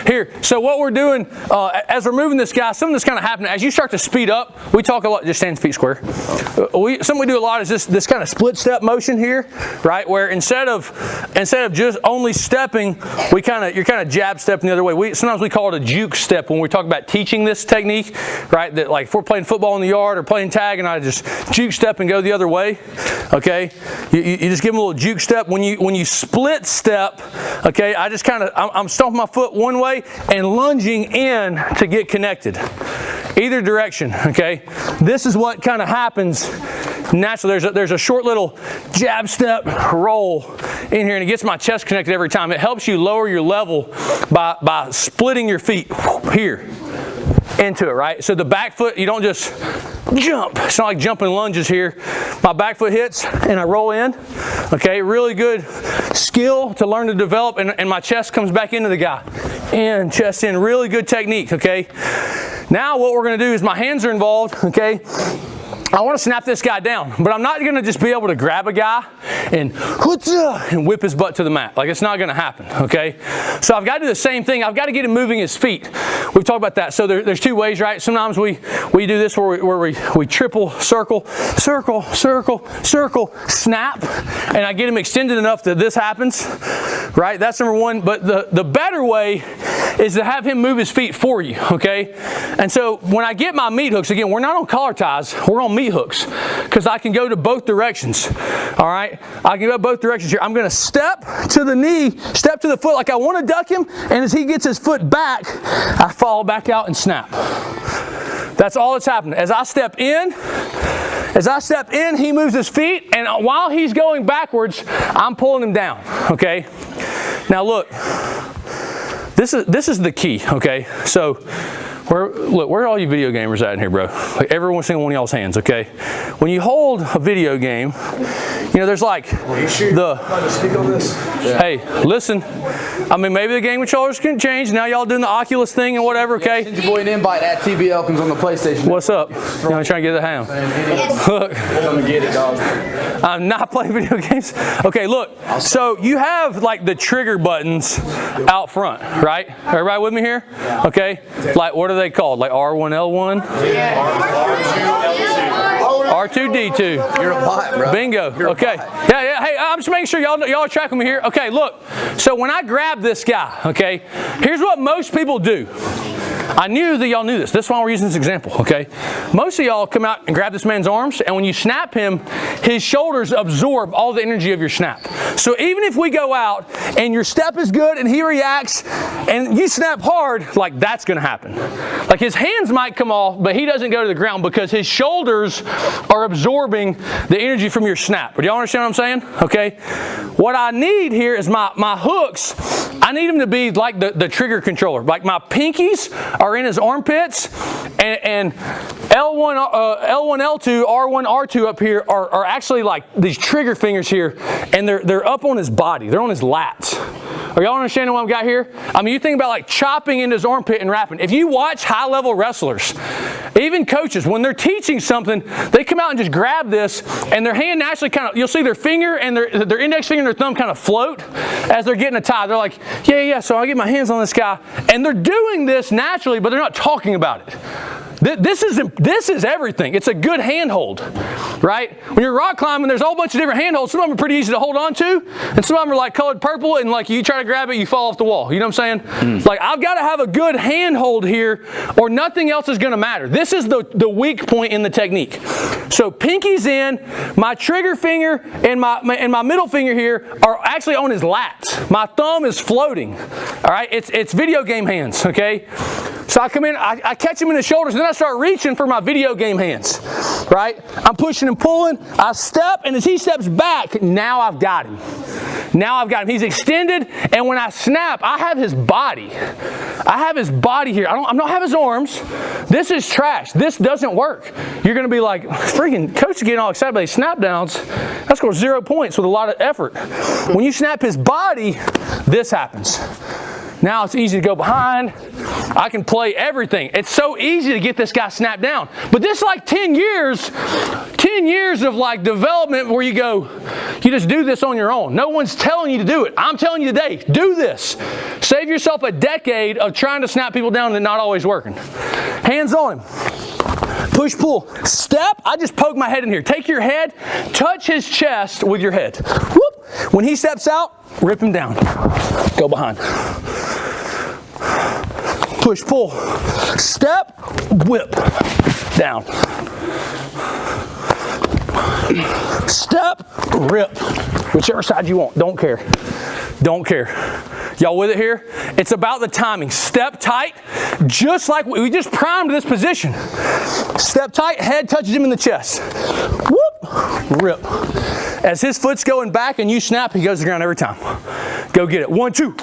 Here, so what we're doing, as we're moving this guy, something that's kind of happening, as you start to speed up, we talk a lot, just stand feet square. Something we do a lot is this kind of split step motion here, right? Where instead of just only stepping, you're kind of jab stepping the other way. Sometimes we call it a juke step when we talk about teaching this technique, right? That like if we're playing football in the yard or playing tag and I just juke step and go the other way, okay? You just give them a little juke step. When you split step, okay, I'm stomping my foot one way and lunging in to get connected. Either direction, okay? This is what kind of happens naturally. There's a short little jab step roll in here, and it gets my chest connected every time. It helps you lower your level by splitting your feet here into it, right? So the back foot, you don't just jump. It's not like jumping lunges here. My back foot hits and I roll in. Okay, really good skill to learn to develop, and my chest comes back into the guy. And chest in, really good technique, okay? Now what we're gonna do is my hands are involved, okay? I want to snap this guy down, but I'm not going to just be able to grab a guy and whip his butt to the mat. Like, it's not going to happen, okay? So I've got to do the same thing. I've got to get him moving his feet. We've talked about that. So there's two ways, right? Sometimes we do this where we triple circle, circle, circle, circle, snap, and I get him extended enough that this happens, right? That's number one. But the better way is to have him move his feet for you, okay? And so when I get my meat hooks, again, we're not on collar ties, we're on meat hooks, because I can go to both directions, all right? I can go both directions here. I'm going to step to the knee, step to the foot like I want to duck him, and as he gets his foot back, I fall back out and snap. That's all that's happening. As I step in, he moves his feet, and while he's going backwards, I'm pulling him down, okay? Now look, this is the key, okay? So where are all you video gamers at in here, bro? Like every single one of y'all's hands, okay? When you hold a video game, you know, there's like hey, listen, I mean, maybe the game controllers can change. Now y'all doing the Oculus thing and whatever, okay? Send your boy an invite at TB Elkins on the PlayStation. What's up? You want to try and get the ham? Look. I'm gonna get it, dog. I'm not playing video games. Okay, look. So you have like the trigger buttons out front, right? Everybody with me here? Okay. Like, what are they called? Like R1, L1? R2D2. You're a bot, bro. Bingo. Okay. Yeah. Hey, I'm just making sure y'all are tracking me here. Okay, look. So when I grab this guy, okay, here's what most people do. I knew that y'all knew this. That's why we're using this example, okay? Most of y'all come out and grab this man's arms, and when you snap him, his shoulders absorb all the energy of your snap. So even if we go out and your step is good and he reacts and you snap hard, like that's going to happen. Like his hands might come off, but he doesn't go to the ground because his shoulders are absorbing the energy from your snap. Do y'all understand what I'm saying? Okay? What I need here is my hooks. I need them to be like the trigger controller. Like my pinkies are in his armpits, and L1, L2, R1, R2 up here are actually like these trigger fingers here, and they're up on his body. They're on his lats. Are y'all understanding what I've got here? I mean, you think about like chopping into his armpit and wrapping. If you watch high-level wrestlers, even coaches, when they're teaching something, they come out and just grab this, and their hand naturally kind of, you'll see their finger and their index finger and their thumb kind of float as they're getting a tie. They're like, yeah, so I get my hands on this guy. And they're doing this naturally, but they're not talking about it. This is everything. It's a good handhold, right? When you're rock climbing, there's a whole bunch of different handholds. Some of them are pretty easy to hold on to, and some of them are like colored purple, and like you try to grab it, you fall off the wall. You know what I'm saying? Like, I've got to have a good handhold here, or nothing else is going to matter. This is the weak point in the technique. So pinky's in, my trigger finger and my middle finger here are actually on his lats. My thumb is floating. All right, it's video game hands. Okay. So I come in, I catch him in the shoulders, and then I start reaching for my video game hands, right? I'm pushing and pulling, I step, and as he steps back, now I've got him. Now I've got him. He's extended, and when I snap, I have his body. I have his body here. I don't have his arms. This is trash. This doesn't work. You're going to be like, freaking coach is getting all excited about these snap downs. That scores 0 points with a lot of effort. When you snap his body, this happens. Now it's easy to go behind. I can play everything. It's so easy to get this guy snapped down. But this is like 10 years of like development where you go, You just do this on your own. No one's telling you to do it. I'm telling you today, do this. Save yourself a decade of trying to snap people down and not always working. Hands on him. Push, pull. Step. I just poked my head in here. Take your head, touch his chest with your head. Whoop. When he steps out, rip him down. Go behind. Push, pull. Step, whip. Down. Step, rip. Whichever side you want. Don't care. Don't care. Y'all with it here? It's about the timing. Step tight, just like we just primed this position. Step tight, head touches him in the chest. Whoop, rip. As his foot's going back and you snap, he goes to the ground every time. Go get it. 1, 2.